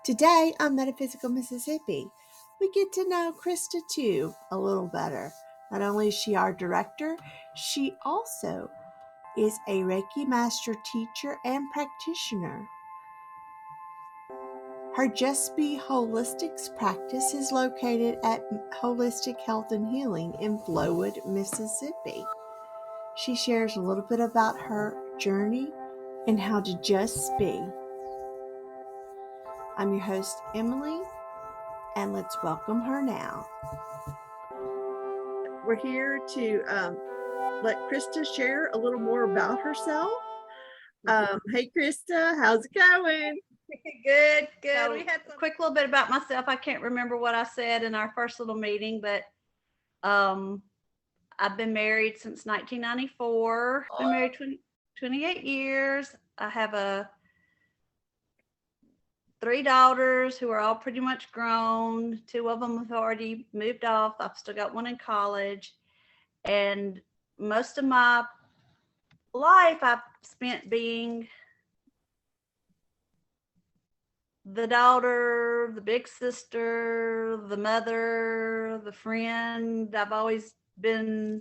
Today on Metaphysical Mississippi, we get to know Krista too a little better. Not only is she our director, she also is a Reiki master teacher and practitioner. Her Just Be Holistics practice is located at Holistic Health and Healing in Flowood, Mississippi. She shares a little bit about her journey and how to just be. I'm your host, Emily, and let's welcome her now. We're here to let Krista share a little more about herself. Hey, Krista, how's it going? Good. So, we had a quick little bit about myself. I can't remember what I said in our first little meeting, but I've been married since 1994. Been married 28 years. I have three daughters who are all pretty much grown. Two of them have already moved off. I've still got one in college. And most of my life I've spent being the daughter, the big sister, the mother, the friend. I've always been,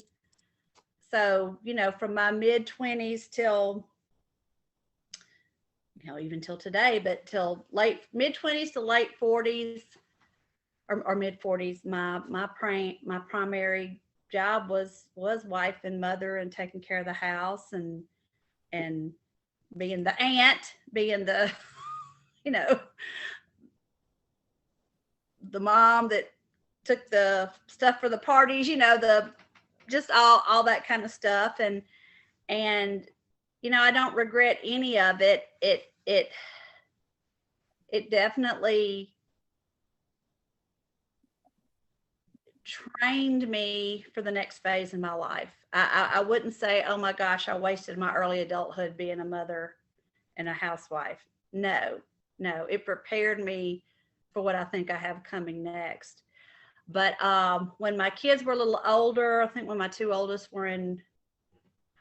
so, from my mid-20s till, even till today, but till late mid-20s to late 40s or mid-40s, my primary job was wife and mother and taking care of the house and being the aunt, being the the mom that took the stuff for the parties, just all that kind of stuff. And I don't regret any of it. It definitely trained me for the next phase in my life. I wouldn't say, oh my gosh, I wasted my early adulthood being a mother and a housewife. No, it prepared me for what I think I have coming next. But when my kids were a little older, I think when my two oldest were in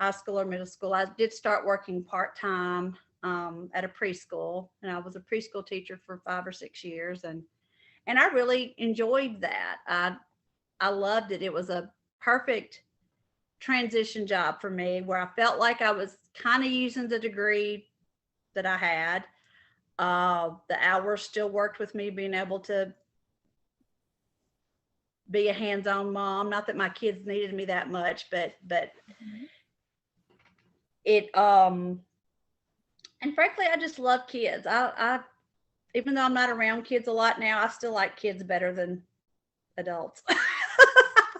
high school or middle school, I did start working part-time at a preschool, and I was a preschool teacher for 5 or 6 years, and I really enjoyed that. I loved it. It was a perfect transition job for me, where I felt like I was kind of using the degree that I had. The hours still worked with me being able to be a hands-on mom. Not that my kids needed me that much, but it and frankly, I just love kids. I even though I'm not around kids a lot now, I still like kids better than adults. I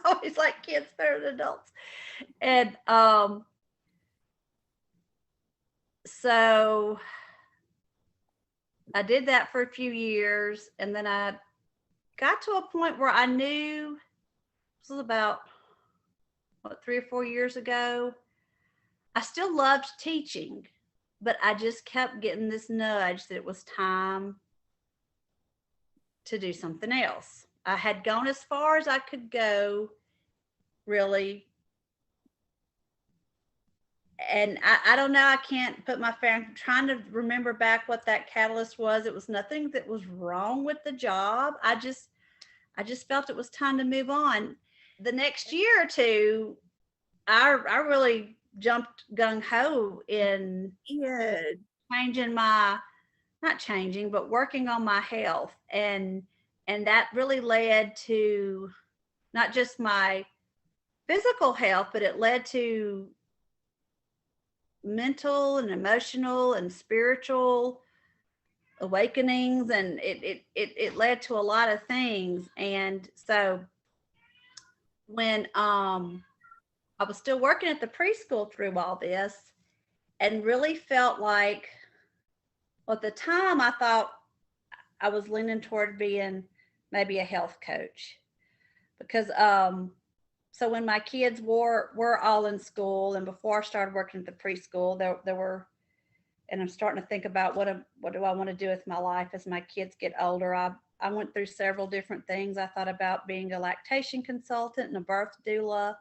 always like kids better than adults. And so I did that for a few years, and then I got to a point where I knew, this was about 3 or 4 years ago, I still loved teaching, but I just kept getting this nudge that it was time to do something else. I had gone as far as I could go, really. And I don't know, I can't put my finger, I'm trying to remember back what that catalyst was. It was nothing that was wrong with the job. I just felt it was time to move on. The next year or two, I really jumped gung-ho in changing but working on my health. And that really led to not just my physical health, but it led to mental and emotional and spiritual awakenings, and it led to a lot of things. And so when I was still working at the preschool through all this, and really felt like, well, at the time I thought I was leaning toward being maybe a health coach, because so when my kids were all in school, and before I started working at the preschool, there were, and I'm starting to think about what do I want to do with my life as my kids get older. I went through several different things. I thought about being a lactation consultant and a birth doula.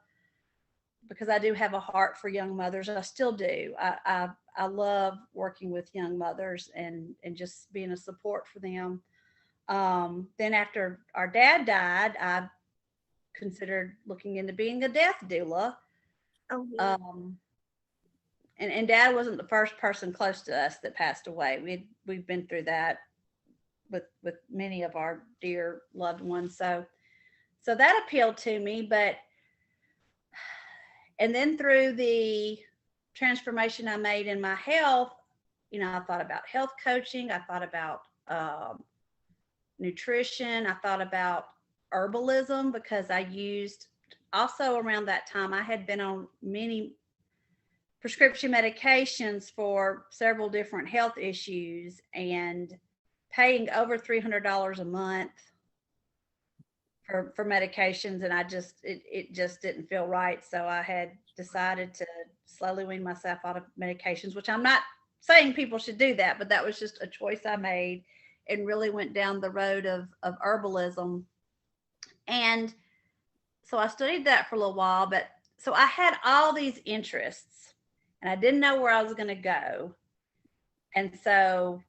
because I do have a heart for young mothers. I still do. I love working with young mothers and just being a support for them. Then after our dad died, I considered looking into being a death doula. Oh, yeah. And dad wasn't the first person close to us that passed away. We've been through that with many of our dear loved ones. So that appealed to me, but and then through the transformation I made in my health, I thought about health coaching. I thought about nutrition. I thought about herbalism because I used also around that time, I had been on many prescription medications for several different health issues and paying over $300 a month for medications, and it just didn't feel right. So I had decided to slowly wean myself out of medications, which I'm not saying people should do that, but that was just a choice I made, and really went down the road of herbalism. And so I studied that for a little while, but so I had all these interests and I didn't know where I was going to go. And so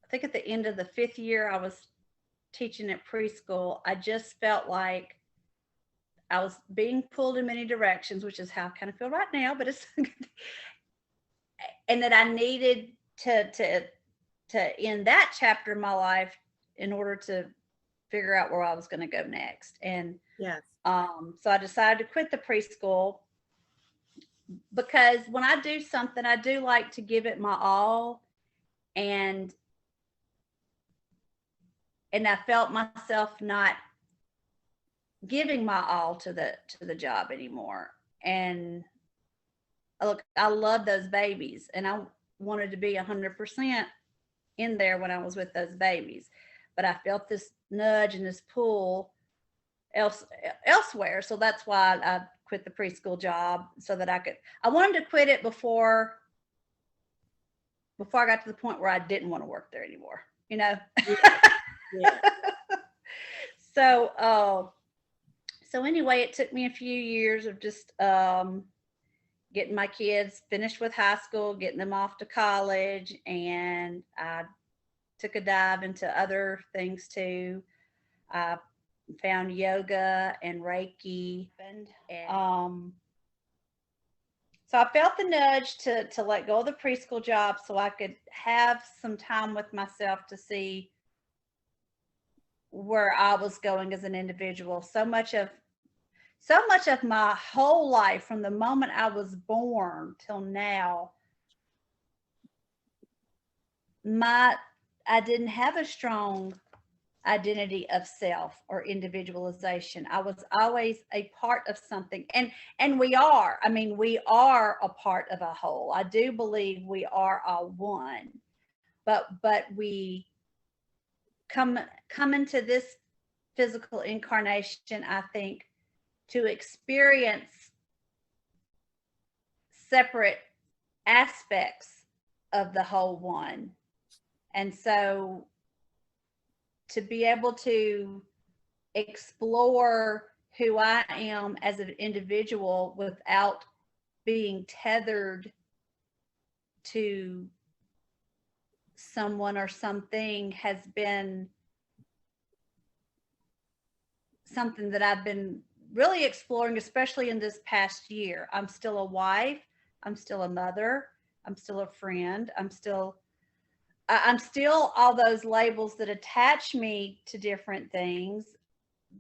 I think at the end of the 5th year I was teaching at preschool, I just felt like I was being pulled in many directions, which is how I kind of feel right now, but it's and that I needed to end that chapter of my life in order to figure out where I was going to go next. And Yes. so I decided to quit the preschool because when I do something, I do like to give it my all, and I felt myself not giving my all to the job anymore. And look, I love those babies, and I wanted to be 100% in there when I was with those babies, but I felt this nudge and this pull elsewhere. So that's why I quit the preschool job, so that I wanted to quit it before I got to the point where I didn't want to work there anymore, Yeah. Yeah. So anyway, it took me a few years of just getting my kids finished with high school, getting them off to college, and I took a dive into other things too. I found yoga and Reiki, and so I felt the nudge to let go of the preschool job so I could have some time with myself to see where I was going as an individual. So much of my whole life, from the moment I was born till now, I didn't have a strong identity of self or individualization. I was always a part of something. And we are. I mean, we are a part of a whole. I do believe we are all one. But we come into this physical incarnation, I think, to experience separate aspects of the whole one. And so to be able to explore who I am as an individual without being tethered to someone or something has been something that I've been really exploring, especially in this past year. I'm still a wife, I'm still a mother, I'm still a friend, I'm still all those labels that attach me to different things.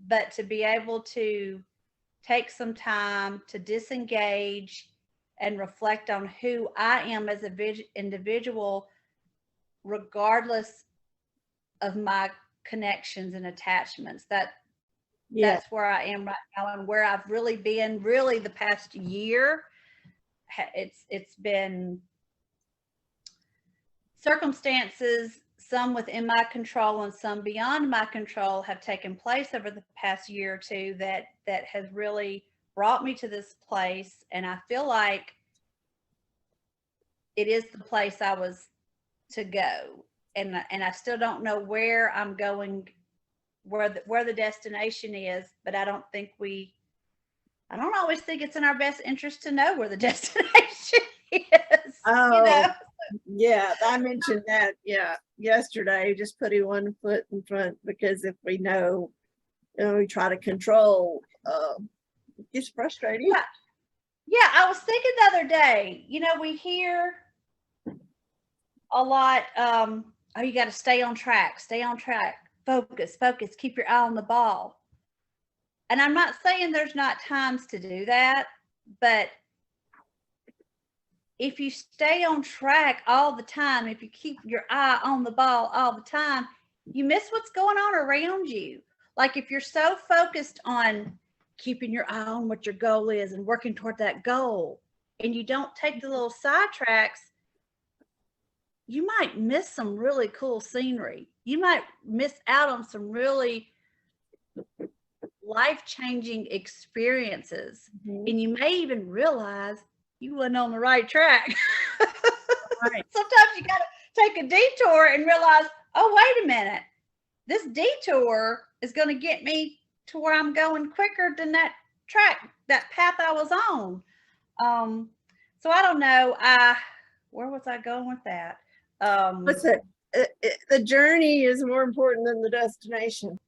But to be able to take some time to disengage and reflect on who I am as an individual, regardless of my connections and attachments. That's where I am right now, and where I've really been the past year. It's been circumstances, some within my control and some beyond my control, have taken place over the past year or two that has really brought me to this place. And I feel like it is the place I was to go. And I still don't know where I'm going, where the destination is, but I don't think we I don't always think it's in our best interest to know where the destination is. Oh, yeah, I mentioned that, yesterday, just putting one foot in front, because if we know, we try to control, it gets frustrating. Yeah, I was thinking the other day, we hear a lot, oh, you got to stay on track, focus, keep your eye on the ball. And I'm not saying there's not times to do that, but if you stay on track all the time, if you keep your eye on the ball all the time, you miss what's going on around you. Like if you're so focused on keeping your eye on what your goal is and working toward that goal, and you don't take the little sidetracks, you might miss some really cool scenery. You might miss out on some really life-changing experiences. Mhm. And you may even realize you wasn't on the right track. Right. Sometimes you got to take a detour and realize, oh, wait a minute. This detour is going to get me to where I'm going quicker than that path I was on. So I don't know. Where was I going with that? What's it? The journey is more important than the destination.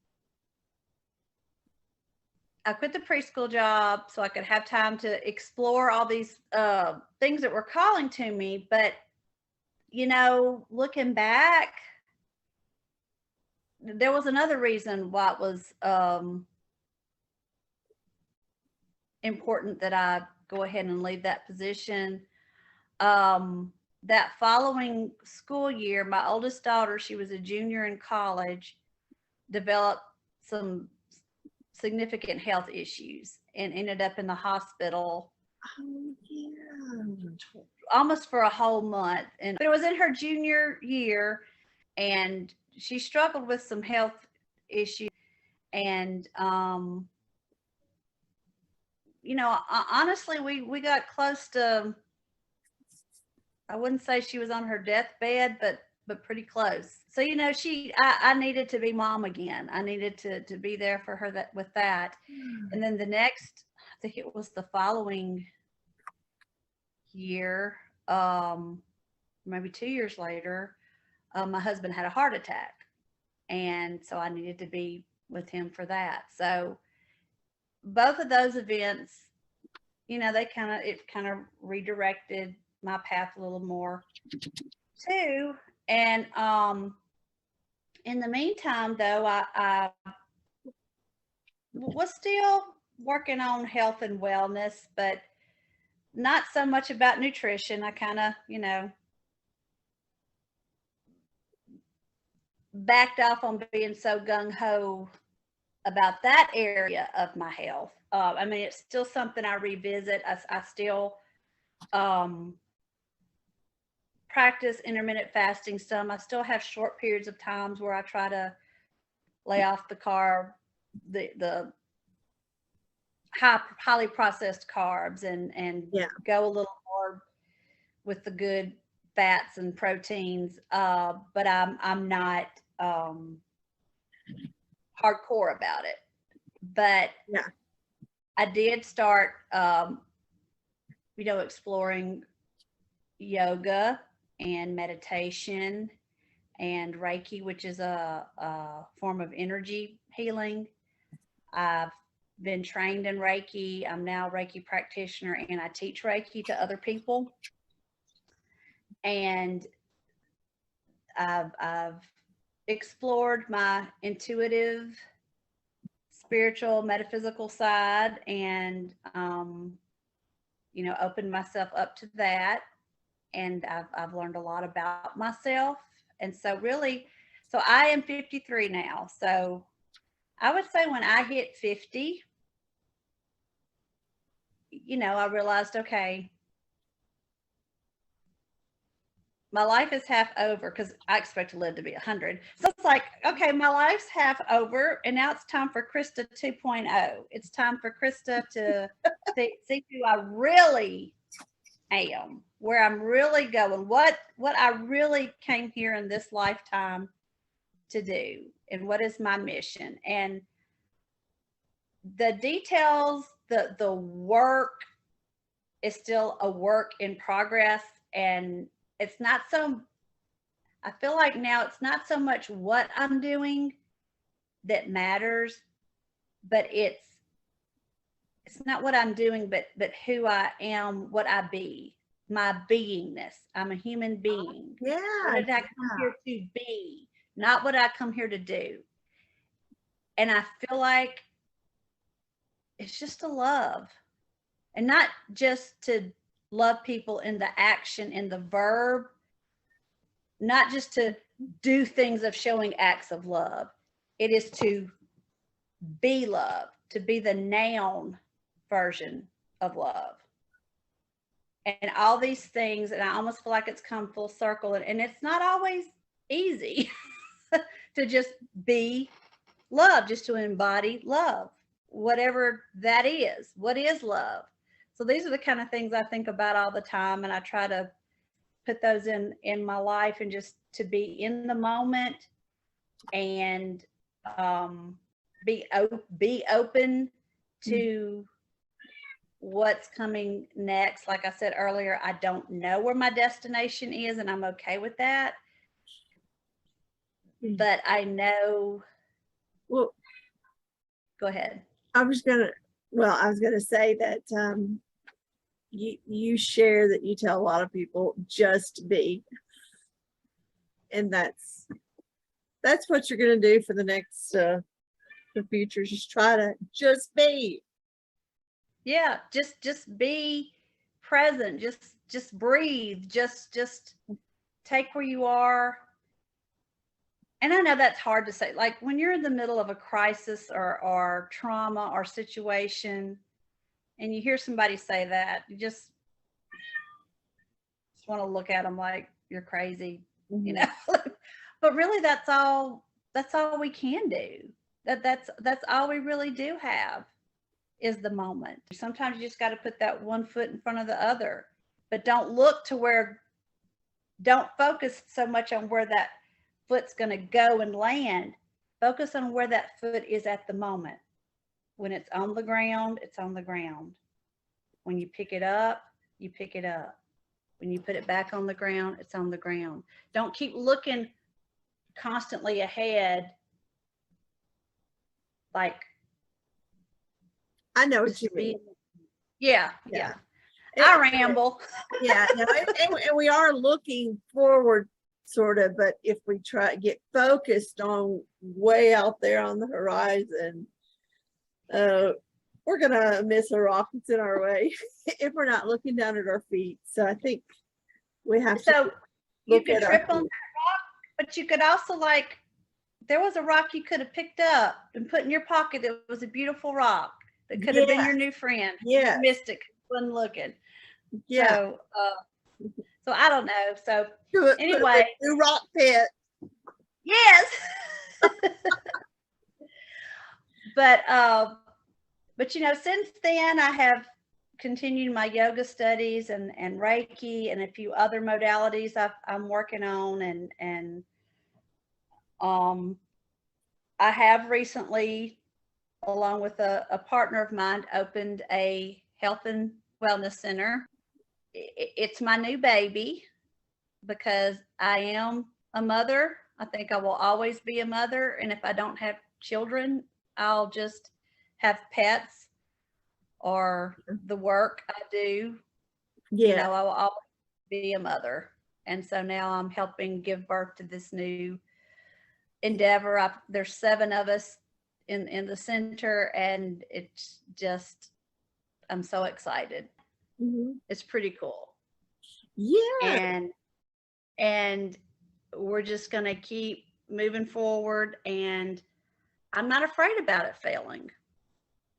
I quit the preschool job so I could have time to explore all these things that were calling to me. But, looking back, there was another reason why it was important that I go ahead and leave that position. That following school year, my oldest daughter, she was a junior in college, developed some significant health issues and ended up in the hospital. Oh, yeah. Almost for a whole month. But it was in her junior year, and she struggled with some health issues. And honestly, we got close to, I wouldn't say she was on her deathbed, but pretty close. So I needed to be mom again. I needed to be there for her with that. And then I think it was the following year, maybe 2 years later, my husband had a heart attack, and so I needed to be with him for that. So both of those events, it kind of redirected my path a little more too. And in the meantime, though, I was still working on health and wellness, but not so much about nutrition. I kind of, backed off on being so gung ho about that area of my health. I mean, it's still something I revisit. I still practice intermittent fasting some. I still have short periods of times where I try to lay off the the highly processed carbs and go a little more with the good fats and proteins. But I'm not hardcore about it. But I did start, exploring yoga and meditation and Reiki, which is a form of energy healing. I've been trained in Reiki. I'm now a Reiki practitioner, and I teach Reiki to other people. And I've explored my intuitive, spiritual, metaphysical side, and opened myself up to that. And I've learned a lot about myself. And so I am 53 now. So I would say when I hit 50, I realized, okay, my life is half over, because I expect to live to be 100. So it's like, okay, my life's half over, and now it's time for Krista 2.0. It's time for Krista to see who I really am, where I'm really going, what I really came here in this lifetime to do, and what is my mission. And the details the work is still a work in progress, and it's not so, I feel like now it's not so much what I'm doing that matters, but it's not what I'm doing, but who I am, what I be, my beingness. I'm a human being. Yeah. What did I come here to be? Not what I come here to do. And I feel like it's just to love, and not just to love people in the action, in the verb, not just to do things of showing acts of love. It is to be love, to be the noun version of love. And all these things, and I almost feel like it's come full circle, and it's not always easy to just be love, just to embody love, whatever that is. What is love? So these are the kind of things I think about all the time, and I try to put those in my life, and just to be in the moment, and be open to what's coming next. Like I said earlier, I don't know where my destination is, and I'm okay with that. But I know. Well, go ahead. I was gonna say that you share that you tell a lot of people just be, and that's what you're gonna do for the next the future. Just try to just be. Yeah, just be present, just breathe, just take where you are. And I know that's hard to say, like when you're in the middle of a crisis or trauma or situation, and you hear somebody say that, you just want to look at them like you're crazy, you know. But really, that's all we can do. That's all we really do have, is the moment. Sometimes you just got to put that one foot in front of the other, but don't focus so much on where that foot's going to go and land. Focus on where that foot is at the moment. When it's on the ground, it's on the ground. When you pick it up, you pick it up. When you put it back on the ground, it's on the ground. Don't keep looking constantly ahead. Like, I know what you mean. Yeah. I ramble. Yeah, no, and we are looking forward, sort of, but if we try to get focused on way out there on the horizon, we're gonna miss a rock that's in our way if we're not looking down at our feet. So I think we have to you could trip on that rock, but you could also, like, there was a rock you could have picked up and put in your pocket that was a beautiful rock that could have been your new friend. Yeah, you missed it, wasn't looking. Yeah. So I don't know. So anyway, new rock pit. Yes. But you know, since then I have continued my yoga studies and Reiki and a few other modalities I'm working on, and I have recently, along with a partner of mine, opened a health and wellness center. It's my new baby because I am a mother. I think I will always be a mother. And if I don't have children, I'll just have pets or the work I do. Yeah. You know, I will always be a mother. And so now I'm helping give birth to this new endeavor. There's 7 of us in the center, and it's just, I'm so excited. It's pretty cool. Yeah. And we're just going to keep moving forward, and I'm not afraid about it failing.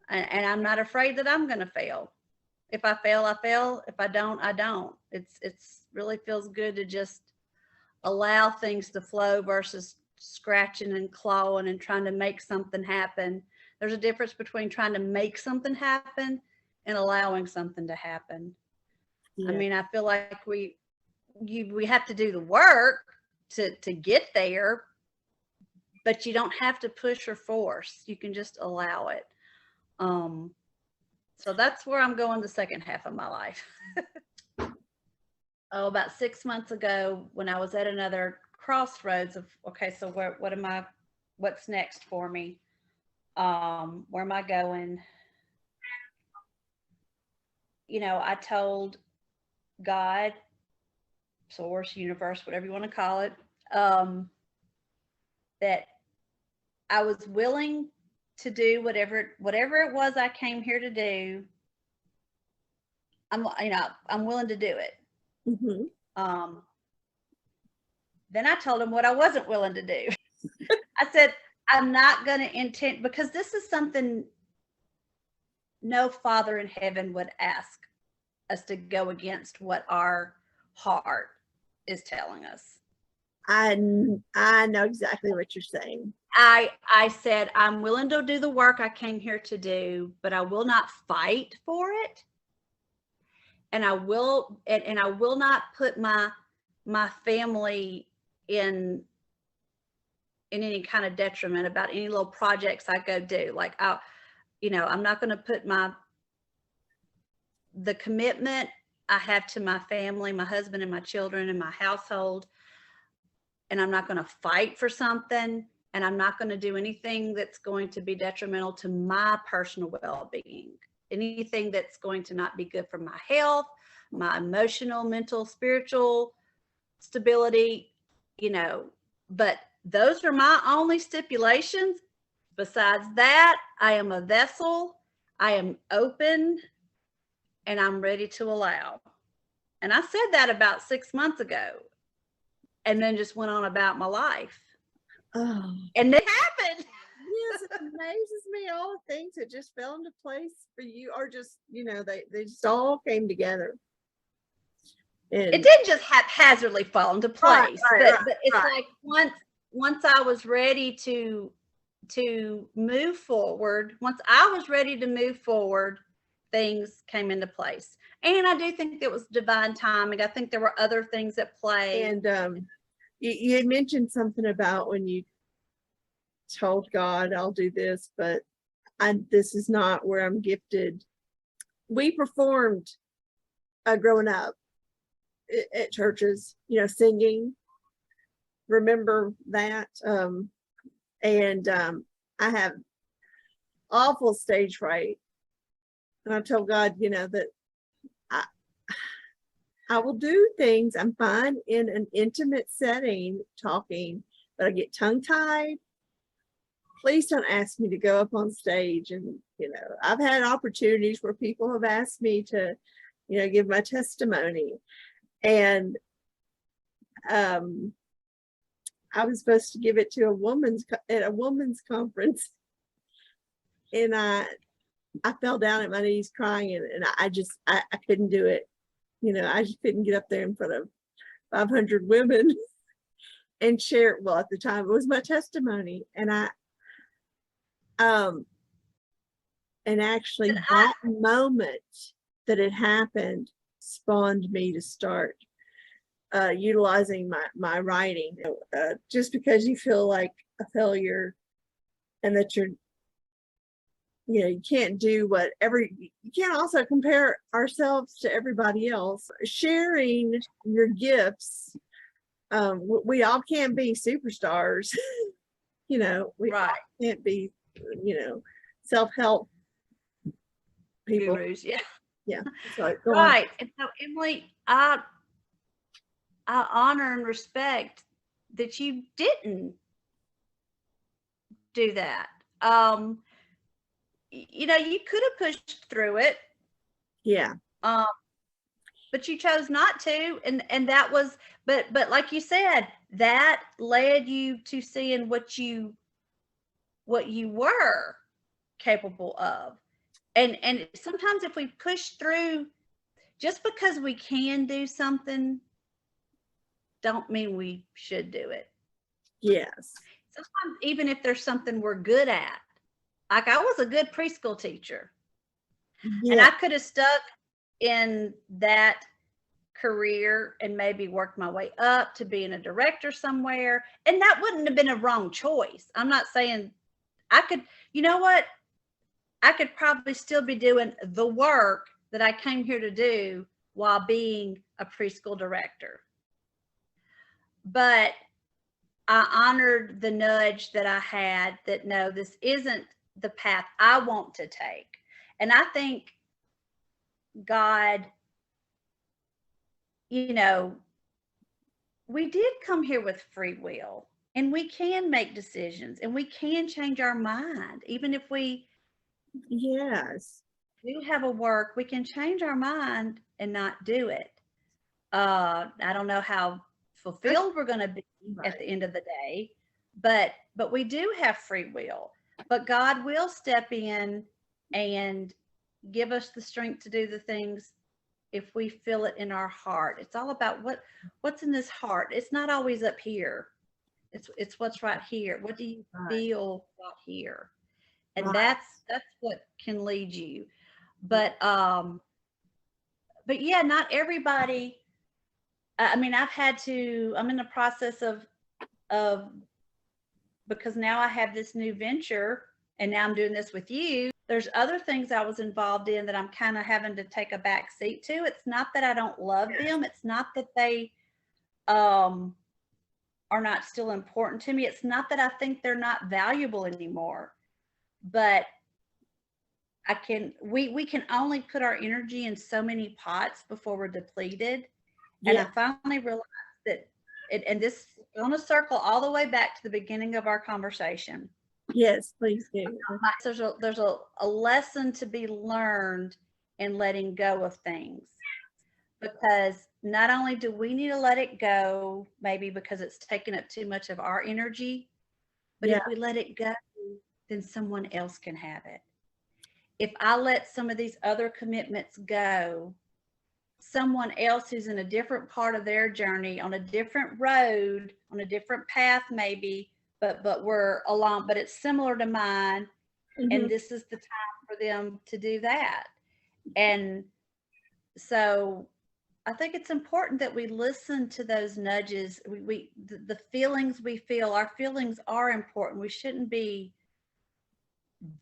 And I'm not afraid that I'm going to fail. If I fail, I fail. If I don't, I don't. It's really feels good to just allow things to flow versus scratching and clawing and trying to make something happen. There's a difference between trying to make something happen and allowing something to happen. Yeah. I mean, I feel like we have to do the work to get there, but you don't have to push or force. You can just allow it. So that's where I'm going the second half of my life. Oh, about 6 months ago, when I was at another crossroads of, okay, so what's next for me? Where am I going? I told God, source, universe, whatever you want to call it, that I was willing to do whatever it was I came here to do. I'm willing to do it. Mm-hmm. Then I told him what I wasn't willing to do. I said, I'm not going to intend, because this is something no father in heaven would ask us to go against what our heart is telling us. I know exactly what you're saying. I said, I'm willing to do the work I came here to do, but I will not fight for it. And I will not put my family in any kind of detriment about any little projects I go do. Like I'm not going to put the commitment I have to my family, my husband and my children and my household. And I'm not going to fight for something. And I'm not going to do anything that's going to be detrimental to my personal well-being. Anything that's going to not be good for my health, my emotional, mental, spiritual stability, but those are my only stipulations. Besides that, I am a vessel. I am open and I'm ready to allow. And I said that about 6 months ago and then just went on about my life. Oh. And it happened. Yes, it amazes me all the things that just fell into place for you, or just, they just all came together. And it didn't just haphazardly fall into place, but it's right. Like once I was ready to move forward, things came into place. And I do think it was divine timing. I think there were other things at play. And you had mentioned something about when you told God, I'll do this, but this is not where I'm gifted. We performed growing up at churches, singing. Remember that? I have awful stage fright. And I told God, that I will do things. I'm fine in an intimate setting talking, but I get tongue tied. Please don't ask me to go up on stage. And, I've had opportunities where people have asked me to, give my testimony. And I was supposed to give it to at a woman's conference. And I fell down at my knees crying, and I couldn't do it. I just couldn't get up there in front of 500 women and share. Well, at the time it was my testimony. And actually that moment that it happened spawned me to start utilizing my writing. Just because you feel like a failure and that you can't do you can't also compare ourselves to everybody else. Sharing your gifts, we all can't be superstars. We all can't be, self-help people. Gurus, yeah. Yeah. So, right. And so, Emily, I honor and respect that you didn't do that. You could have pushed through it. Yeah. But you chose not to. And that was, but like you said, that led you to seeing what you were capable of. And sometimes if we push through, just because we can do something, don't mean we should do it. Yes. Sometimes even if there's something we're good at, like I was a good preschool teacher, and I could have stuck in that career and maybe worked my way up to being a director somewhere, and that wouldn't have been a wrong choice. I'm not saying I could, you know what? I could probably still be doing the work that I came here to do while being a preschool director. But I honored the nudge that I had that no, this isn't the path I want to take. And I think God, you know, we did come here with free will, and we can make decisions, and we can change our mind. Even if we Yes. do have a work, we can change our mind and not do it. I don't know how fulfilled we're going to be at the end of the day, but we do have free will. But God will step in and give us the strength to do the things if we feel it in our heart. It's all about what's in this heart. It's not always up here. It's what's right here. What do you feel right here? And that's what can lead you. But yeah, not everybody. I mean, I'm in the process of because now I have this new venture, and now I'm doing this with you. There's other things I was involved in that I'm kind of having to take a back seat to. It's not that I don't love them. It's not that they are not still important to me. It's not that I think they're not valuable anymore. But we can only put our energy in so many pots before we're depleted. And I finally realized that and this is going to circle all the way back to the beginning of our conversation. Yes, please do. There's a lesson to be learned in letting go of things, because not only do we need to let it go, maybe because it's taking up too much of our energy, but if we let it go, then someone else can have it. If I let some of these other commitments go, someone else who's in a different part of their journey, on a different road, on a different path maybe, but we're along, but it's similar to mine, and this is the time for them to do that. And so I think it's important that we listen to those nudges. The feelings we feel, our feelings are important. We shouldn't be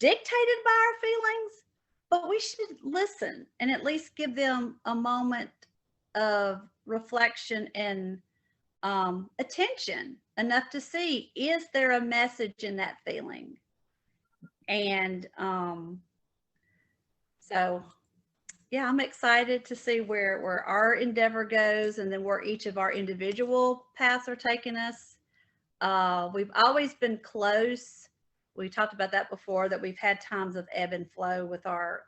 dictated by our feelings, but we should listen and at least give them a moment of reflection and attention enough to see, is there a message in that feeling? And so yeah, I'm excited to see where our endeavor goes, and then where each of our individual paths are taking us. We've always been close. We talked about that before, that we've had times of ebb and flow with our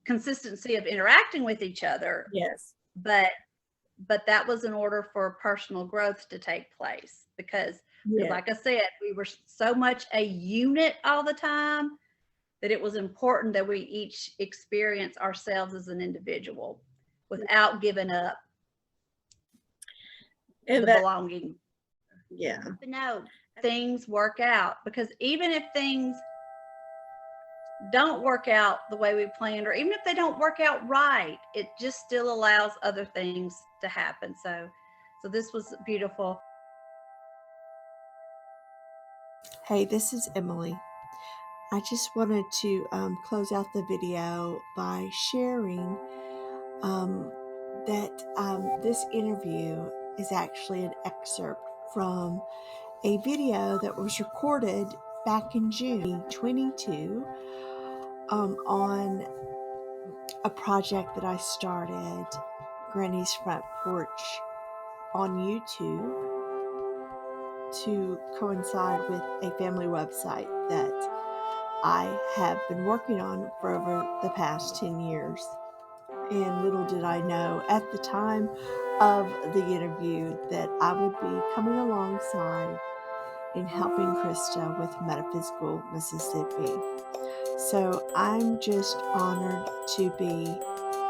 consistency of interacting with each other. Yes. But that was in order for personal growth to take place, because like I said, we were so much a unit all the time that it was important that we each experience ourselves as an individual without giving up the belonging. Yeah. But no, things work out, because even if things don't work out the way we planned, or even if they don't work out right, it just still allows other things to happen. So this was beautiful. Hey, this is Emily. I just wanted to close out the video by sharing that this interview is actually an excerpt from a video that was recorded back in June 2022 on a project that I started, Granny's Front Porch, on YouTube, to coincide with a family website that I have been working on for over the past 10 years. And little did I know at the time of the interview that I would be coming alongside in helping Krista with Metaphysical Mississippi. So I'm just honored to be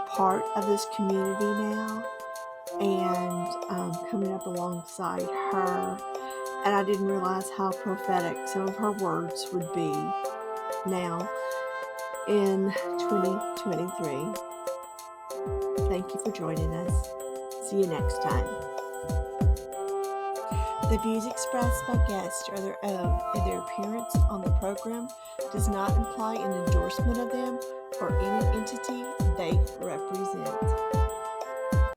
part of this community now, and coming up alongside her. And I didn't realize how prophetic some of her words would be now in 2023. Thank you for joining us. See you next time. The views expressed by guests are their own, and their appearance on the program does not imply an endorsement of them or any entity they represent.